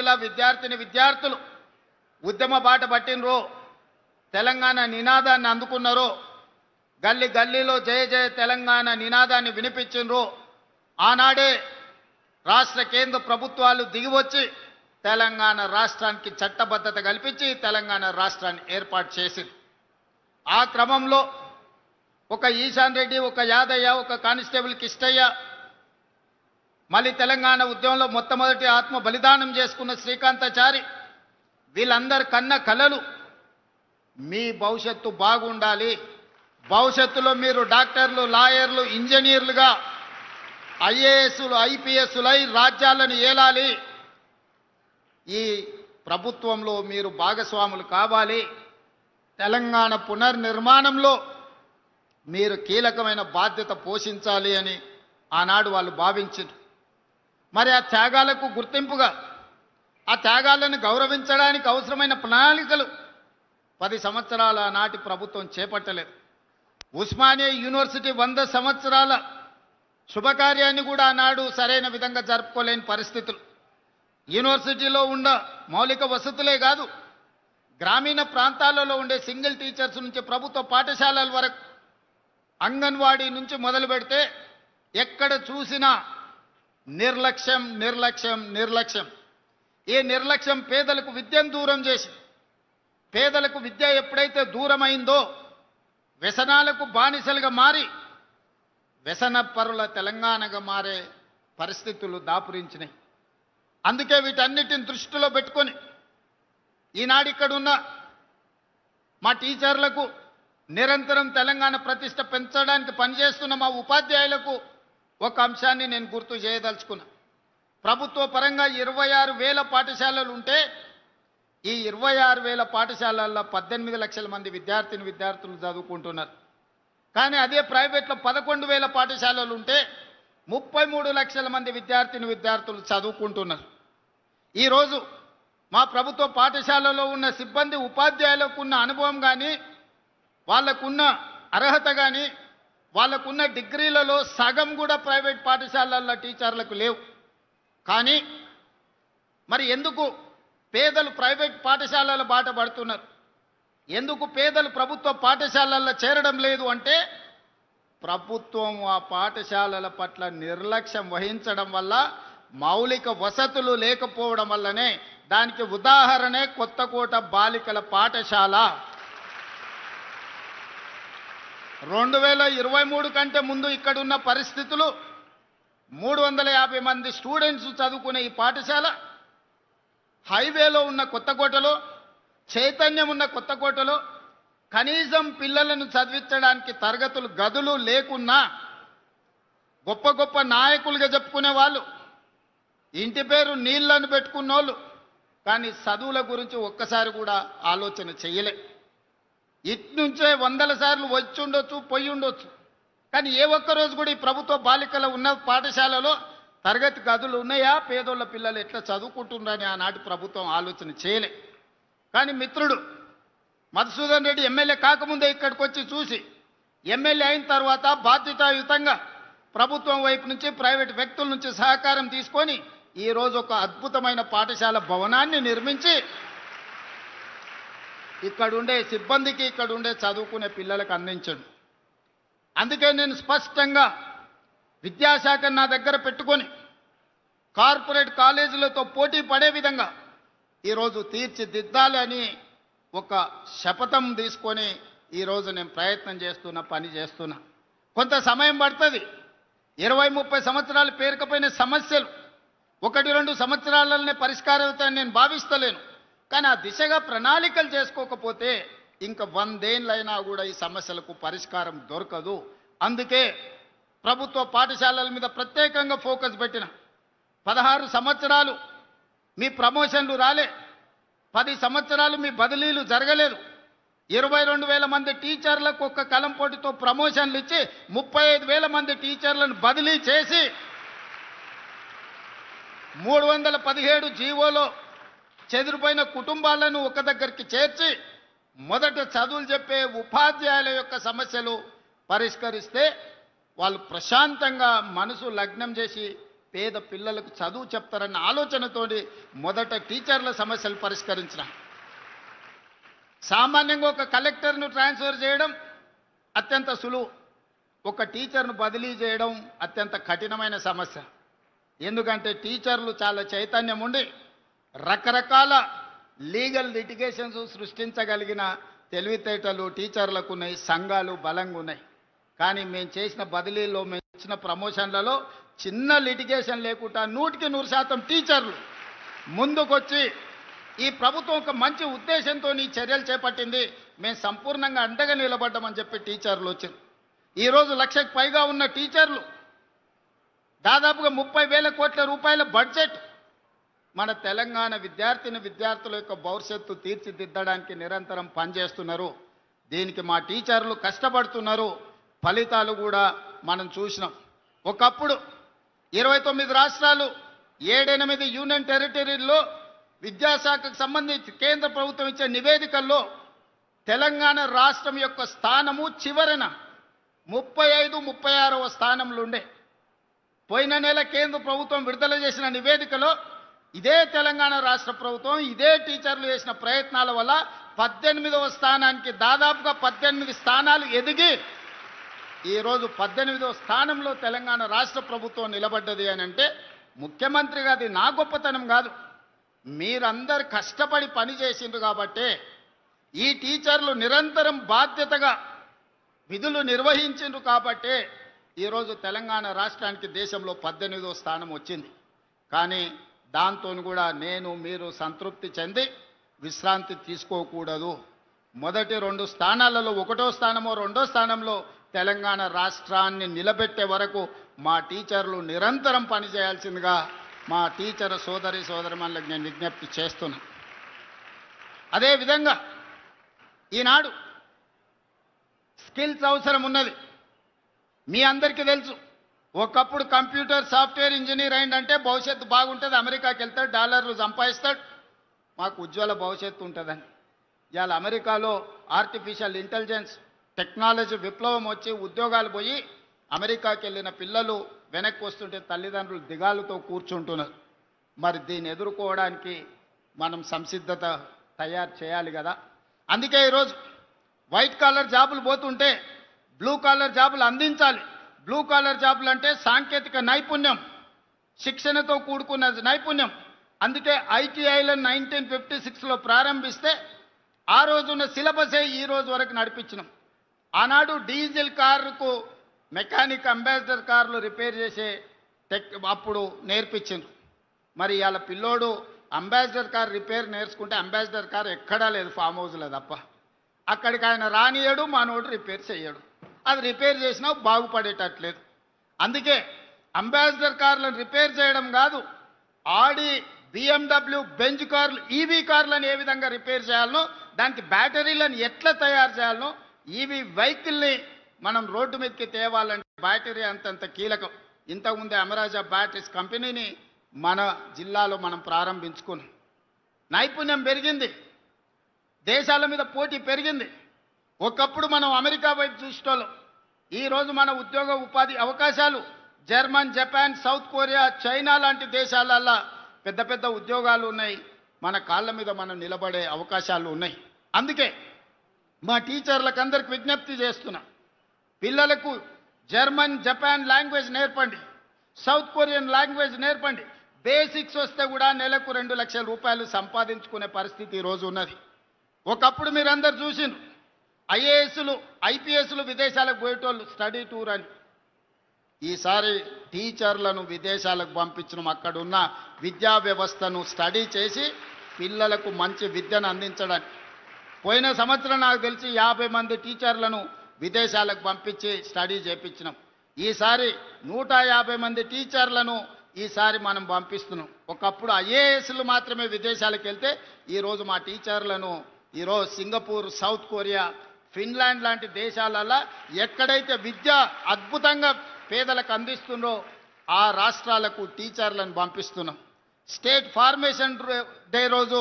మహిళ విద్యార్థులు ఉద్యమ బాట పట్టినరో, తెలంగాణ నినాదాన్ని అందుకున్నారో, గల్లీ గల్లీలో జయ జయ తెలంగాణ నినాదాన్ని వినిపించినరో, ఆనాడే రాష్ట్ర కేంద్ర ప్రభుత్వాలు దిగివచ్చి తెలంగాణ రాష్ట్రానికి చట్టబద్ధత కల్పించి తెలంగాణ రాష్ట్రాన్ని ఏర్పాటు చేసింది. ఆ క్రమంలో ఒక ఈశాన్ రెడ్డి, ఒక యాదయ్య, ఒక కానిస్టేబుల్ కిష్టయ్య, మళ్ళీ తెలంగాణ ఉద్యమంలో మొట్టమొదటి ఆత్మ బలిదానం చేసుకున్న శ్రీకాంతాచారి, వీళ్ళందరి కన్న కలలు మీ భవిష్యత్తు బాగుండాలి, భవిష్యత్తులో మీరు డాక్టర్లు, లాయర్లు, ఇంజనీర్లుగా ఐఏఎస్లు, ఐపీఎస్లై రాజ్యాలను ఏలాలి, ఈ ప్రభుత్వంలో మీరు భాగస్వాములు కావాలి, తెలంగాణ పునర్నిర్మాణంలో మీరు కీలకమైన బాధ్యత పోషించాలి అని ఆనాడు వాళ్ళు భావించారు. మరి ఆ త్యాగాలకు గుర్తింపుగా, ఆ త్యాగాలను గౌరవించడానికి అవసరమైన ప్రణాళికలు 10 సంవత్సరాల నాటి ప్రభుత్వం చేపట్టలేదు. ఉస్మానియా యూనివర్సిటీ 100 సంవత్సరాల శుభకార్యాన్ని కూడా ఆనాడు సరైన విధంగా జరుపుకోలేని పరిస్థితులు. యూనివర్సిటీలో ఉన్న మౌలిక వసతులే కాదు, గ్రామీణ ప్రాంతాలలో ఉండే సింగిల్ టీచర్స్ నుంచి ప్రభుత్వ పాఠశాలల వరకు, అంగన్వాడీ నుంచి మొదలు పెడితే ఎక్కడ చూసినా నిర్లక్ష్యం నిర్లక్ష్యం నిర్లక్ష్యం. ఈ నిర్లక్ష్యం పేదలకు విద్యను దూరం చేసి, పేదలకు విద్య ఎప్పుడైతే దూరమైందో వ్యసనాలకు బానిసలుగా మారి వ్యసన పరుల తెలంగాణగా మారే పరిస్థితులు దాపురించినాయి. అందుకే వీటన్నిటిని దృష్టిలో పెట్టుకొని ఈనాడు ఇక్కడున్న మా టీచర్లకు, నిరంతరం తెలంగాణ ప్రతిష్ట పెంచడానికి పనిచేస్తున్న మా ఉపాధ్యాయులకు ఒక అంశాన్ని నేను గుర్తు చేయదలుచుకున్నా. ప్రభుత్వ పరంగా 26,000 పాఠశాలలు ఉంటే ఈ 26,000 పాఠశాలల్లో 18 లక్షల మంది విద్యార్థులు చదువుకుంటున్నారు. కానీ అదే ప్రైవేట్లో 11,000 పాఠశాలలు ఉంటే 33 లక్షల మంది విద్యార్థులు చదువుకుంటున్నారు. ఈరోజు మా ప్రభుత్వ పాఠశాలలో ఉన్న సిబ్బంది, ఉపాధ్యాయులకు ఉన్న అనుభవం కానీ, వాళ్ళకున్న అర్హత కానీ, వాళ్ళకున్న డిగ్రీలలో సగం కూడా ప్రైవేట్ పాఠశాలల్లో టీచర్లకు లేవు. కానీ మరి ఎందుకు పేదలు ప్రైవేట్ పాఠశాలల బాట పడుతున్నారు, ఎందుకు పేదలు ప్రభుత్వ పాఠశాలల్లో చేరడం లేదు అంటే, ప్రభుత్వం ఆ పాఠశాలల పట్ల నిర్లక్ష్యం వహించడం వల్ల, మౌలిక వసతులు లేకపోవడం వల్లనే. దానికి ఉదాహరణే కొత్తకోట బాలికల పాఠశాల. 2023 కంటే ముందు ఇక్కడున్న పరిస్థితులు 350 మంది స్టూడెంట్స్ చదువుకునే ఈ పాఠశాల హైవేలో ఉన్న కొత్తకోటలో, చైతన్యం ఉన్న కొత్తకోటలో కనీసం పిల్లలను చదివించడానికి తరగతులు గదులు లేకున్నా, గొప్ప గొప్ప నాయకులుగా చెప్పుకునే వాళ్ళు, ఇంటి పేరు నీళ్లను పెట్టుకున్నోళ్ళు, కానీ చదువుల గురించి ఒక్కసారి కూడా ఆలోచన చేయలే. ఇట్నుంచే 100 సార్లు వచ్చి ఉండొచ్చు, పోయి ఉండొచ్చు, కానీ ఏ ఒక్కరోజు కూడా ఈ ప్రభుత్వ బాలికల ఉన్న పాఠశాలలో తరగతి గదులు ఉన్నాయా, పేదోళ్ళ పిల్లలు ఎట్లా చదువుకుంటున్నారని ఆనాటి ప్రభుత్వం ఆలోచన చేయలే. కానీ మిత్రుడు మధుసూదన్ రెడ్డి ఎమ్మెల్యే కాకముందే ఇక్కడికి వచ్చి చూసి, ఎమ్మెల్యే అయిన తర్వాత బాధ్యతాయుతంగా ప్రభుత్వం వైపు నుంచి, ప్రైవేట్ వ్యక్తుల నుంచి సహకారం తీసుకొని ఈరోజు ఒక అద్భుతమైన పాఠశాల భవనాన్ని నిర్మించి ఇక్కడుండే సిబ్బందికి, ఇక్కడుండే చదువుకునే పిల్లలకు అందించండి. అందుకే నేను స్పష్టంగా విద్యాశాఖ నా దగ్గర పెట్టుకొని కార్పొరేట్ కాలేజీలతో పోటీ పడే విధంగా ఈరోజు తీర్చిదిద్దాలి అని ఒక శపథం తీసుకొని ఈరోజు నేను ప్రయత్నం చేస్తున్నా, పని చేస్తున్నా. కొంత సమయం పడుతుంది. 20-30 సంవత్సరాలు పేరుకపోయిన సమస్యలు 1-2 సంవత్సరాలనే పరిష్కారం అవుతాయని నేను భావిస్తలేను. కానీ ఆ దిశగా ప్రణాళికలు చేసుకోకపోతే ఇంకా 100 ఏళ్ళైనా కూడా ఈ సమస్యలకు పరిష్కారం దొరకదు. అందుకే ప్రభుత్వ పాఠశాలల మీద ప్రత్యేకంగా ఫోకస్ పెట్టిన. 16 సంవత్సరాలు మీ ప్రమోషన్లు రాలే, 10 సంవత్సరాలు మీ బదిలీలు జరగలేదు. 22,000 మంది టీచర్లకు ఒక్క కలం పోటీతో ప్రమోషన్లు ఇచ్చి 35,000 మంది టీచర్లను బదిలీ చేసి 317 జీవోలో చెదిరిపోయిన కుటుంబాలను ఒక దగ్గరికి చేర్చి మొదట చదువులు చెప్పే ఉపాధ్యాయుల యొక్క సమస్యలు పరిష్కరిస్తే వాళ్ళు ప్రశాంతంగా మనసు లగ్నం చేసి పేద పిల్లలకు చదువు చెప్తారన్న ఆలోచనతోటి మొదట టీచర్ల సమస్యలు పరిష్కరించిన. సామాన్యంగా ఒక కలెక్టర్ను ట్రాన్స్ఫర్ చేయడం అత్యంత సులువు, ఒక టీచర్ను బదిలీ చేయడం అత్యంత కఠినమైన సమస్య. ఎందుకంటే టీచర్లు చాలా చైతన్యం ఉండి రకరకాల లీగల్ లిటిగేషన్స్ సృష్టించగలిగిన తెలివితేటలు టీచర్లకు ఉన్నాయి, సంఘాలు బలంగా ఉన్నాయి. కానీ మేము చేసిన బదిలీలో, మేము ఇచ్చిన ప్రమోషన్లలో చిన్న లిటిగేషన్ లేకుండా 100% టీచర్లు ముందుకొచ్చి ఈ ప్రభుత్వం ఒక మంచి ఉద్దేశంతో ఈ చర్యలు చేపట్టింది, మేము సంపూర్ణంగా అండగా నిలబడ్డామని చెప్పి టీచర్లు వచ్చారు. ఈరోజు 1,00,000కు పైగా ఉన్న టీచర్లు, దాదాపుగా 30,000 కోట్ల రూపాయల బడ్జెట్ మన తెలంగాణ విద్యార్థుల యొక్క భవిష్యత్తు తీర్చిదిద్దడానికి నిరంతరం పనిచేస్తున్నారు. దీనికి మా టీచర్లు కష్టపడుతున్నారు. ఫలితాలు కూడా మనం చూసినాం. ఒకప్పుడు 29 రాష్ట్రాలు 7-8 యూనియన్ టెరిటరీల్లో విద్యాశాఖకు సంబంధించి కేంద్ర ప్రభుత్వం ఇచ్చే నివేదికల్లో తెలంగాణ రాష్ట్రం యొక్క స్థానము చివరన 35-36వ స్థానంలో ఉండే. పోయిన నెల కేంద్ర ప్రభుత్వం విడుదల చేసిన నివేదికలో ఇదే తెలంగాణ రాష్ట్ర ప్రభుత్వం ఇదే టీచర్లు చేసిన ప్రయత్నాల వల్ల 18వ స్థానానికి, దాదాపుగా 18 స్థానాలు ఎదిగి ఈరోజు 18వ స్థానంలో తెలంగాణ రాష్ట్ర ప్రభుత్వం నిలబడ్డది అని అంటే ముఖ్యమంత్రిగా అది నా గొప్పతనం కాదు, మీరందరు కష్టపడి పని చేసిండ్రు కాబట్టే, ఈ టీచర్లు నిరంతరం బాధ్యతగా విధులు నిర్వహించిండ్రు కాబట్టే ఈరోజు తెలంగాణ రాష్ట్రానికి దేశంలో 18వ స్థానం వచ్చింది. కానీ దాంతో కూడా నేను మీరు సంతృప్తి చెంది విశ్రాంతి తీసుకోకూడదు. మొదటి 2 స్థానాలలో 1వ స్థానమో 2వ స్థానంలో తెలంగాణ రాష్ట్రాన్ని నిలబెట్టే వరకు మా టీచర్లు నిరంతరం పనిచేయాల్సిందిగా మా టీచర్ సోదరిమణులకు నేను విజ్ఞప్తి చేస్తున్నా. అదేవిధంగా ఈనాడు స్కిల్స్ అవసరం ఉన్నది. మీ అందరికీ తెలుసు, ఒకప్పుడు కంప్యూటర్ సాఫ్ట్వేర్ ఇంజనీర్ అయిందంటే భవిష్యత్తు బాగుంటుంది, అమెరికాకి వెళ్తాడు, డాలర్లు సంపాదిస్తాడు, మాకు ఉజ్వల భవిష్యత్తు ఉంటుందని. ఇవాళ అమెరికాలో ఆర్టిఫిషియల్ ఇంటెలిజెన్స్ టెక్నాలజీ విప్లవం వచ్చి ఉద్యోగాలు పోయి అమెరికాకి వెళ్ళిన పిల్లలు వెనక్కి వస్తుంటే తల్లిదండ్రులు దిగాలుతో కూర్చుంటున్నారు. మరి దీన్ని ఎదుర్కోవడానికి మనం సంసిద్ధత తయారు చేయాలి కదా. అందుకే ఈరోజు వైట్ కాలర్ జాబులు పోతుంటే బ్లూ కాలర్ జాబులు అందించాలి. బ్లూ కాలర్ జాబులు అంటే సాంకేతిక నైపుణ్యం, శిక్షణతో కూడుకున్న నైపుణ్యం. అందుకే ఐటీఐలను 1956లో ప్రారంభిస్తే ఆ రోజున్న సిలబసే ఈ రోజు వరకు నడిపించినాం. ఆనాడు డీజిల్ కారుకు మెకానిక్ అంబాసిడర్ కార్లు రిపేర్ చేసే అప్పుడు నేర్పించిండ్రు. మరి ఇవాళ పిల్లోడు అంబాసిడర్ కార్ రిపేర్ నేర్చుకుంటే అంబాసిడర్ కార్ ఎక్కడా లేదు, ఫామ్ హౌస్లో తప్ప. అక్కడికి ఆయన రానియడు, మనోడు రిపేర్ చేయడు. అది రిపేర్ చేసినా బాగుపడేటట్లేదు. అందుకే అంబాసిడర్ కార్లను రిపేర్ చేయడం కాదు, ఆడి BMW బెంజ్ కార్లు ఈవీ కార్లను ఏ విధంగా రిపేర్ చేయాలనో, దానికి బ్యాటరీలను ఎట్లా తయారు చేయాలనో, ఈవీ వెహికల్ని మనం రోడ్డు మీదకి తేవాలంటే బ్యాటరీ అంతంత కీలకం. ఇంతకుముందే అమరాజా బ్యాటరీస్ కంపెనీని మన జిల్లాలో మనం ప్రారంభించుకున్నాం. నైపుణ్యం పెరిగింది, దేశాల మీద పోటీ పెరిగింది. ఒకప్పుడు మనం అమెరికా వైపు చూసేటోళ్ళం, ఈరోజు మన ఉద్యోగ ఉపాధి అవకాశాలు German, Japan, south Korea, China లాంటి దేశాలల్లో పెద్ద పెద్ద ఉద్యోగాలు ఉన్నాయి. మన కాళ్ళ మీద మనం నిలబడే అవకాశాలు ఉన్నాయి. అందుకే మా టీచర్లకు అందరికి విజ్ఞప్తి చేస్తున్నా, పిల్లలకు జర్మన్, జపాన్ లాంగ్వేజ్ నేర్పండి, సౌత్ కొరియన్ లాంగ్వేజ్ నేర్పండి. బేసిక్స్ వస్తే కూడా నెలకు 2 లక్షల రూపాయలు సంపాదించుకునే పరిస్థితి ఈరోజు ఉన్నది. ఒకప్పుడు మీరందరూ చూసిండ్రు, ఐఏఎస్లు, ఐపీఎస్లు విదేశాలకు పోయేటోళ్ళు స్టడీ టూర్ అని. ఈసారి టీచర్లను విదేశాలకు పంపించడం, అక్కడ ఉన్న విద్యా వ్యవస్థను స్టడీ చేసి పిల్లలకు మంచి విద్యను అందించడానికి. పోయిన సంవత్సరం నాకు తెలిసి 50 మంది టీచర్లను విదేశాలకు పంపించి స్టడీ చేయించినాం. ఈసారి 150 మంది టీచర్లను ఈసారి మనం పంపిస్తున్నాం. ఒకప్పుడు ఐఏఎస్లు మాత్రమే విదేశాలకు వెళ్తే ఈరోజు మా టీచర్లను ఈరోజు సింగపూర్, సౌత్ కొరియా, ఫిన్లాండ్ లాంటి దేశాలలో ఎక్కడైతే విద్య అద్భుతంగా పేదలకు అందిస్తుందో ఆ రాష్ట్రాలకు టీచర్లను పంపిస్తున్నాం. స్టేట్ ఫార్మేషన్ డే రోజు